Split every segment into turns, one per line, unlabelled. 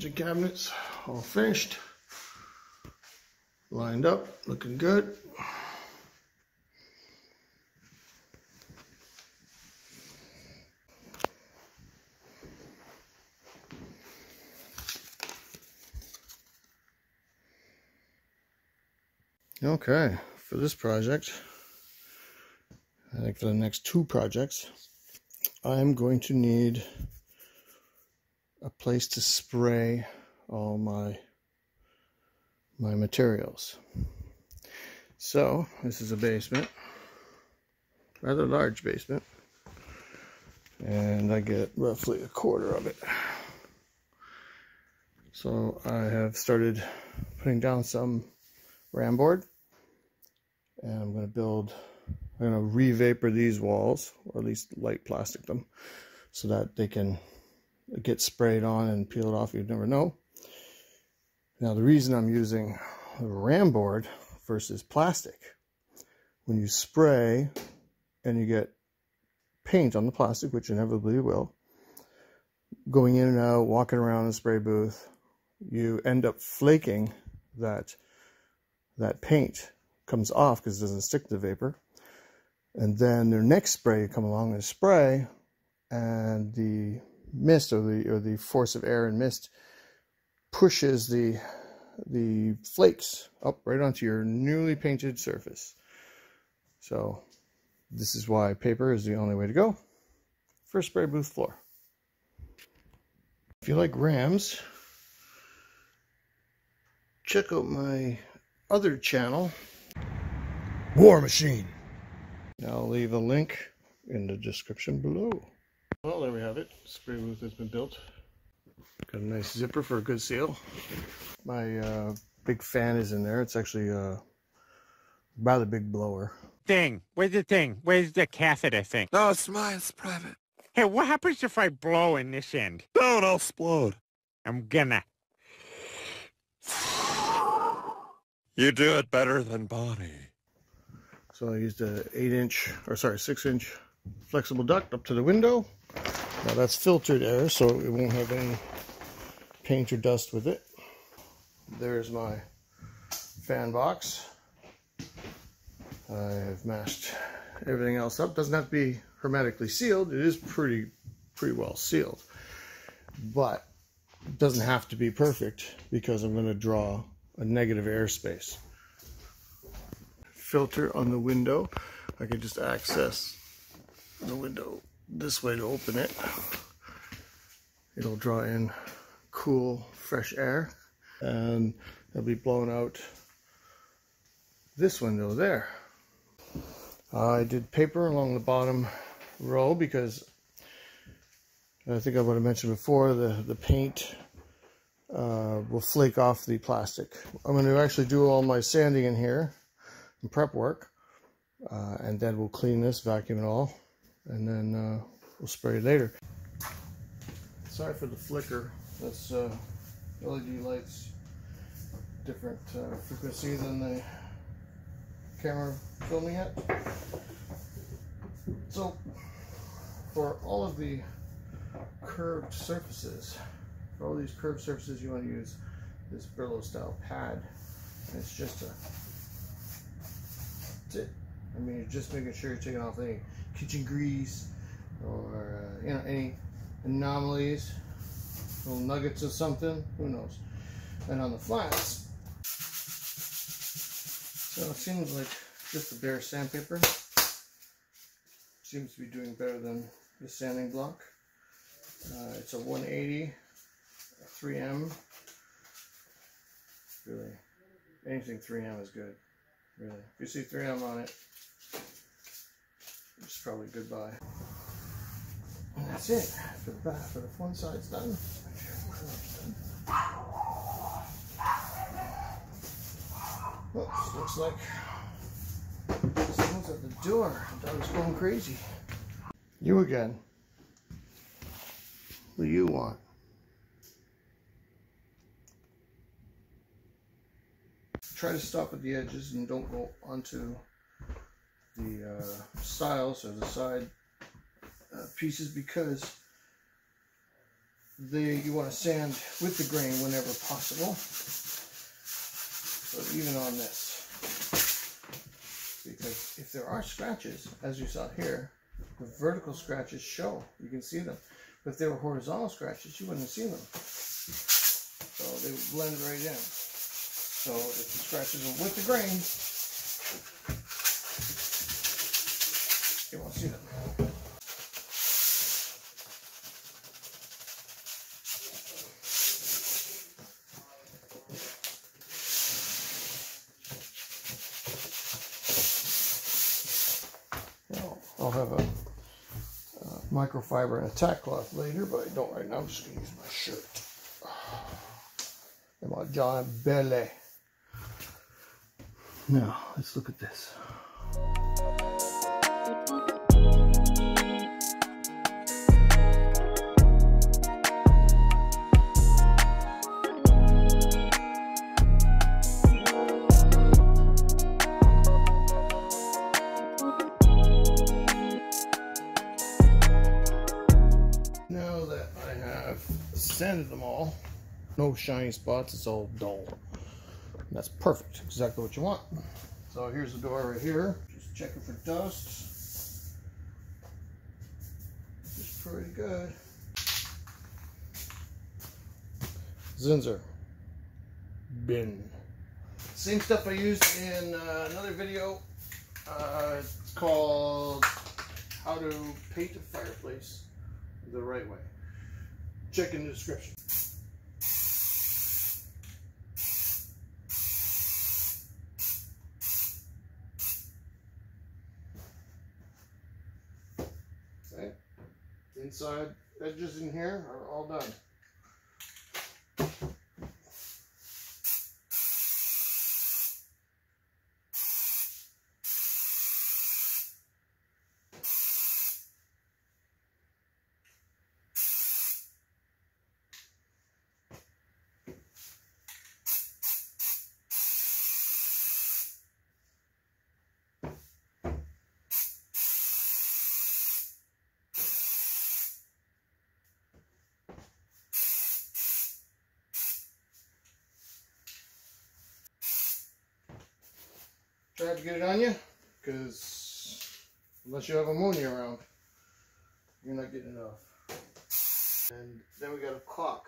kitchen cabinets all finished, lined up, looking good. Okay, for this project, I think for the next two projects, I'm going to need a place to spray all my materials. So this is a basement, rather large basement, and I get roughly 1/4 of it. So I have started putting down some ram board, and I'm going to re-vapor these walls, or at least light plastic them, so that they can get sprayed on and peel it off. You'd never know. Now the reason I'm using a ram board versus plastic, when you spray and you get paint on the plastic, which inevitably you will, going in and out, walking around the spray booth, you end up flaking that paint comes off because it doesn't stick to the vapor. And then their next spray, you come along and spray, and the mist or the force of air and mist pushes the flakes up right onto your newly painted surface. So this is why paper is the only way to go for spray booth floor. If you like rams, check out my other channel, War Machine. I'll leave a link in the description below. Well, there we have it. Spray booth has been built. Got a nice zipper for a good seal. My big fan is in there. It's actually a rather big blower.
Thing. Where's the thing? Where's the catheter thing?
No, it's mine. It's private.
Hey, what happens if I blow in this end?
Don't, I'll explode.
I'm gonna.
You do it better than Bonnie.
So I used a 6-inch flexible duct up to the window. Now that's filtered air, so it won't have any paint or dust with it. There's my fan box. I have mashed everything else up. Doesn't have to be hermetically sealed. It is pretty well sealed, but it doesn't have to be perfect because I'm going to draw a negative airspace. Filter on the window. I can just access the window this way to open it. It'll draw in cool, fresh air, and it'll be blown out this window there. I did paper along the bottom row because I think I would have mentioned before, the paint will flake off the plastic. I'm going to actually do all my sanding in here and prep work, and then we'll clean this, vacuum it all, and then we'll spray it later. Sorry for the flicker. That's LED lights, different frequency than the camera filming it. So for all of the curved surfaces, you want to use this Brillo style pad. And it's just that's it. I mean, you're just making sure you're taking off any kitchen grease or any anomalies, little nuggets of something, who knows. And on the flats, so it seems like just a bare sandpaper seems to be doing better than the sanding block. It's a 180, a 3M. Really, anything 3M is good. Really, if you see 3M on it, it's probably goodbye. And that's it for the back. For the one side's done. Oops, looks like someone's at the door. The dog's going crazy. You again. What do you want? Try to stop at the edges and don't go onto the stiles or the side pieces, because you want to sand with the grain whenever possible. So even on this, because if there are scratches, as you saw here, the vertical scratches show. You can see them. But if they were horizontal scratches, you wouldn't have seen them. So they would blend right in. So if the scratches are with the grain, you won't see them. I'll have a microfiber and a tack cloth later, but I don't right now. I'm just going to use my shirt. And my John Belly. Now, let's look at this. Now that I have sanded them all, no shiny spots, it's all dull. And that's perfect, exactly what you want. So here's the door right here. Just checking for dust. It's pretty good. Zinsser bin. Same stuff I used in another video. It's called How to Paint a Fireplace the Right Way. Check in the description. Okay. Inside edges in here are all done. Try to get it on you, because unless you have ammonia around, you're not getting enough. And then we got a caulk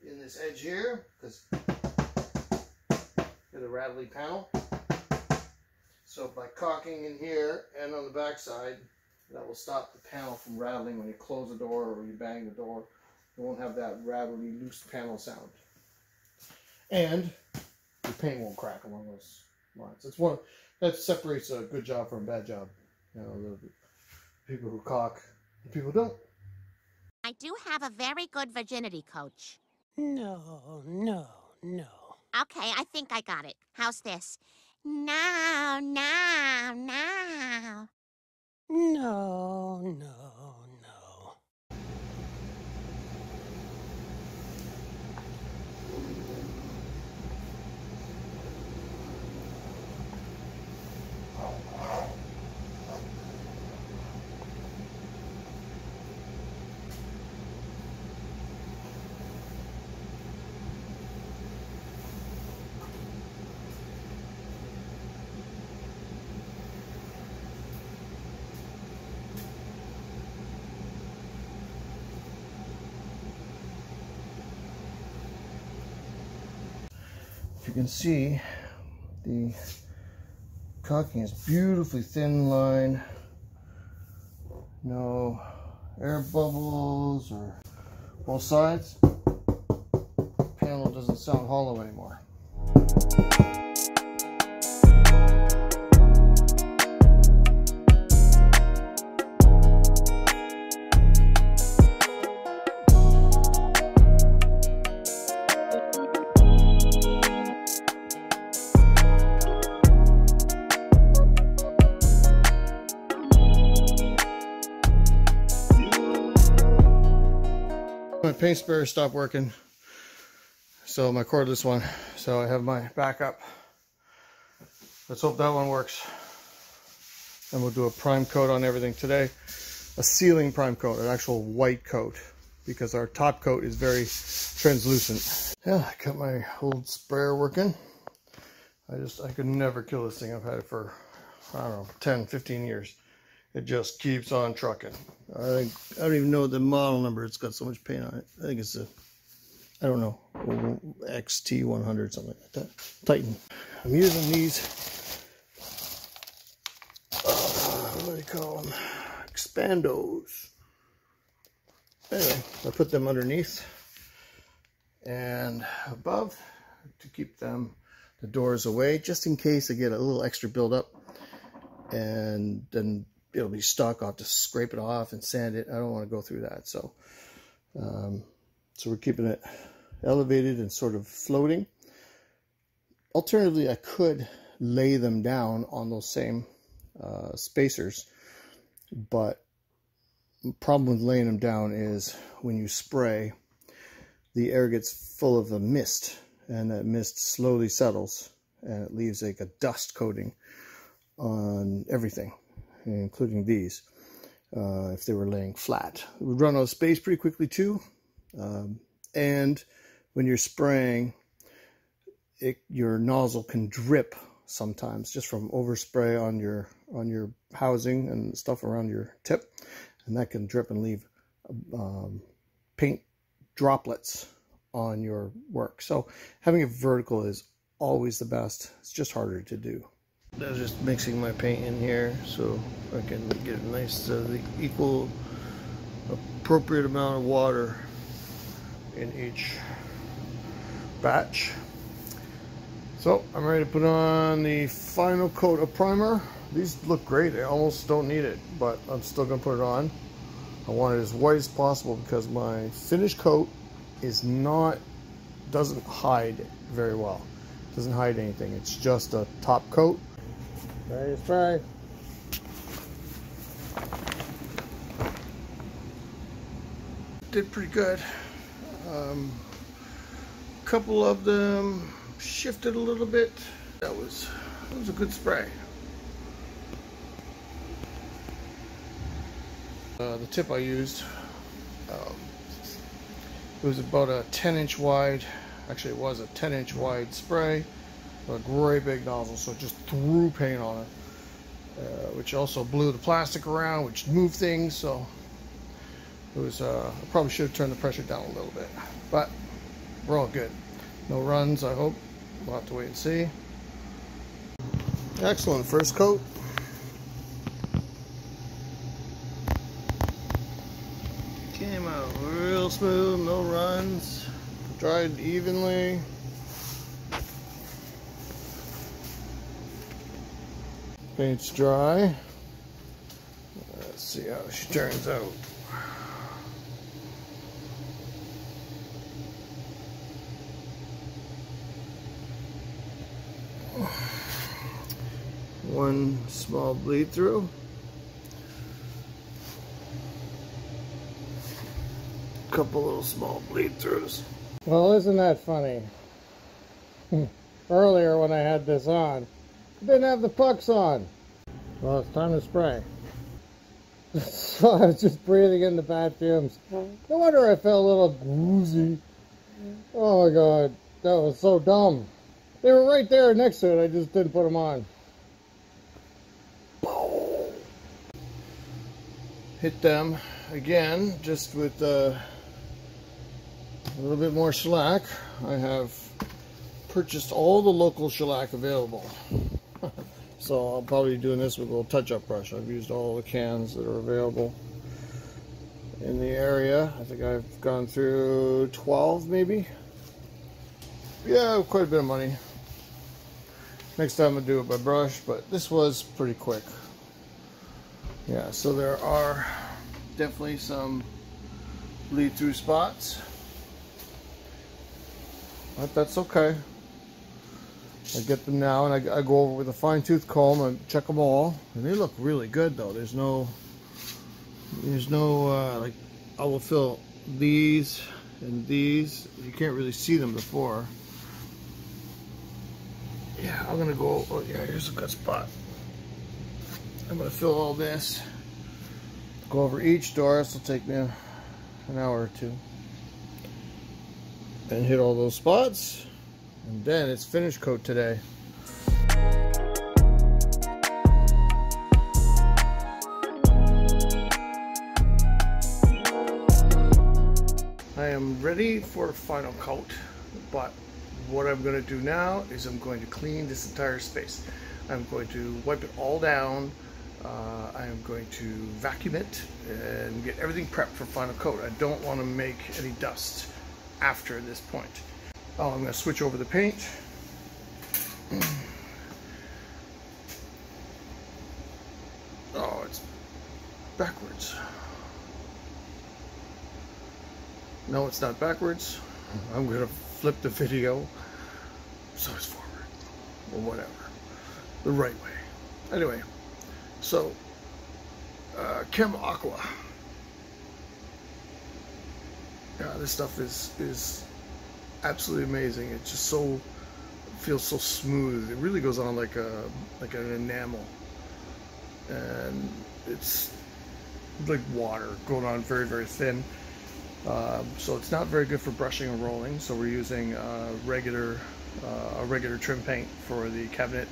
in this edge here, because got a rattly panel. So by caulking in here and on the back side, that will stop the panel from rattling when you close the door or you bang the door. You won't have that rattly loose panel sound. And your paint won't crack along those lines. It's one that separates a good job from a bad job. You know, the people who caulk, the people who don't.
I do have a very good virginity coach.
No, no, no.
Okay, I think I got it. How's this? Now, now, now.
No, no, no.
If you can see, the caulking is beautifully thin line. No air bubbles or both sides. The panel doesn't sound hollow anymore. My paint sprayer stopped working, so my cordless one, so I have my backup. Let's hope that one works. And we'll do a prime coat on everything today. A sealing prime coat, an actual white coat. because our top coat is very translucent. Yeah, I got my old sprayer working. I could never kill this thing. I've had it for, I don't know, 10, 15 years. It just keeps on trucking. I don't even know the model number. It's got so much paint on it. I think it's a, I don't know, XT100, something like that. Titan. I'm using these, what do they call them? Expandos. Anyway, I put them underneath and above to keep the doors away, just in case I get a little extra buildup, and then it'll be stuck. I'll have to scrape it off and sand it. I don't want to go through that. So, so we're keeping it elevated and sort of floating. Alternatively, I could lay them down on those same spacers, but the problem with laying them down is when you spray, the air gets full of a mist, and that mist slowly settles and it leaves like a dust coating on everything, including these, if they were laying flat. It would run out of space pretty quickly too, and when you're spraying, your nozzle can drip sometimes just from overspray on your housing and stuff around your tip, and that can drip and leave paint droplets on your work. So having it vertical is always the best. It's just harder to do. I'm just mixing my paint in here so I can get a nice the equal appropriate amount of water in each batch. So I'm ready to put on the final coat of primer. These look great. I almost don't need it, but I'm still gonna put it on. I want it as white as possible because my finish coat is doesn't hide very well. It doesn't hide anything. It's just a top coat. Ready to spray. Did pretty good. A couple of them shifted a little bit. That was a good spray. The tip I used, it was about a 10-inch wide, actually it was a 10-inch wide spray, a great big nozzle, so it just threw paint on it, which also blew the plastic around, which moved things. So it was, I probably should have turned the pressure down a little bit, but we're all good. No runs, I hope. We'll have to wait and see. Excellent first coat. Came out real smooth, no runs, dried evenly. Paint's dry. Let's see how she turns out. One small bleed through. Couple little small bleed throughs. Well, isn't that funny? Earlier when I had this on, I didn't have the pucks on. Well, it's time to spray. So I was just breathing in the bad fumes. No wonder I felt a little woozy. Oh my god, that was so dumb. They were right there next to it, I just didn't put them on. Hit them again, just with a little bit more shellac. I have purchased all the local shellac available. So I'll probably be doing this with a little touch-up brush. I've used all the cans that are available in the area. I think I've gone through 12 maybe. Yeah, quite a bit of money. Next time I'll do it by brush, but this was pretty quick. Yeah, so there are definitely some bleed through spots, but that's okay. I get them now, and I go over with a fine-tooth comb and check them all, and they look really good though. There's no like, I will fill these and these. You can't really see them before. Yeah, I'm gonna go. Oh yeah, here's a good spot. I'm gonna fill all this. Go over each door. This will take me an hour or two. And hit all those spots. And then it's finish coat today. I am ready for a final coat, but what I'm going to do now is I'm going to clean this entire space. I'm going to wipe it all down. I am going to vacuum it and get everything prepped for final coat. I don't want to make any dust after this point. Oh, I'm going to switch over the paint. Oh, it's backwards. No, it's not backwards. I'm going to flip the video so it's forward or whatever. The right way. Anyway, so Chem Aqua. Yeah, this stuff is absolutely amazing. It's just so feels so smooth. It really goes on like an enamel, and it's like water going on very, very thin. So it's not very good for brushing and rolling. So we're using a regular trim paint for the cabinet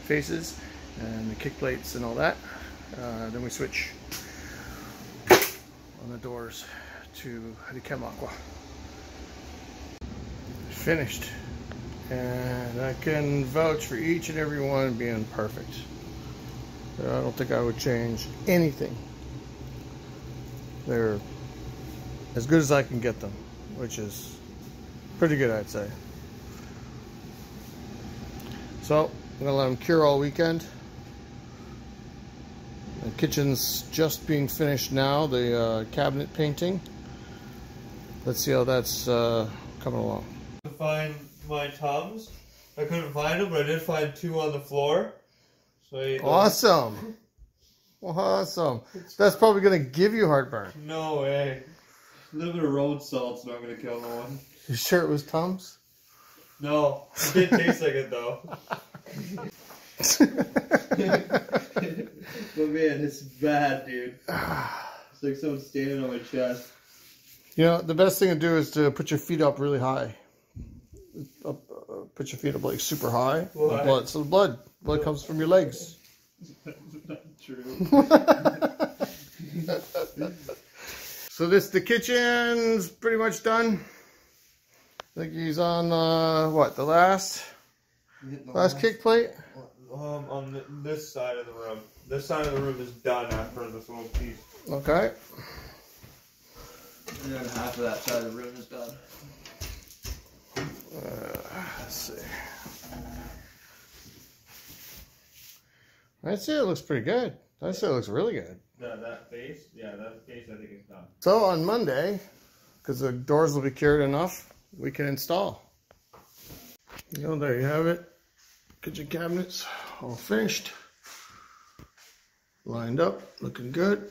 faces and the kick plates and all that. Then we switch on the doors to the Chem Aqua. Finished, and I can vouch for each and every one being perfect. I don't think I would change anything. They're as good as I can get them, which is pretty good, I'd say. So I'm gonna let them cure all weekend. The kitchen's just being finished now, the cabinet painting. Let's see how that's coming along.
To find my Tums. I couldn't find them, but I did find 2 on the floor. So
Awesome. Awesome. That's probably gonna give you heartburn.
no way. A little bit of road salt's not gonna kill no one.
You sure it was Tums?
No, it did taste like it though. But man, it's bad, dude. It's like someone standing on my chest.
You know, the best thing to do is to put your feet up really high. Put your feet up like super high.
Why?
Blood. So the blood comes from your legs.
That's not true.
So the kitchen's pretty much done. I think he's on what, the last kick plate?
On this side of the room. This side of the room is done after this little piece.
Okay.
And then half of that side of the room is done.
Let's see. I'd say it looks pretty good. I'd say it looks really good.
That face? Yeah, that face I think is done.
So on Monday, because the doors will be cured enough, we can install. You know, there you have it. Kitchen cabinets all finished. Lined up, looking good.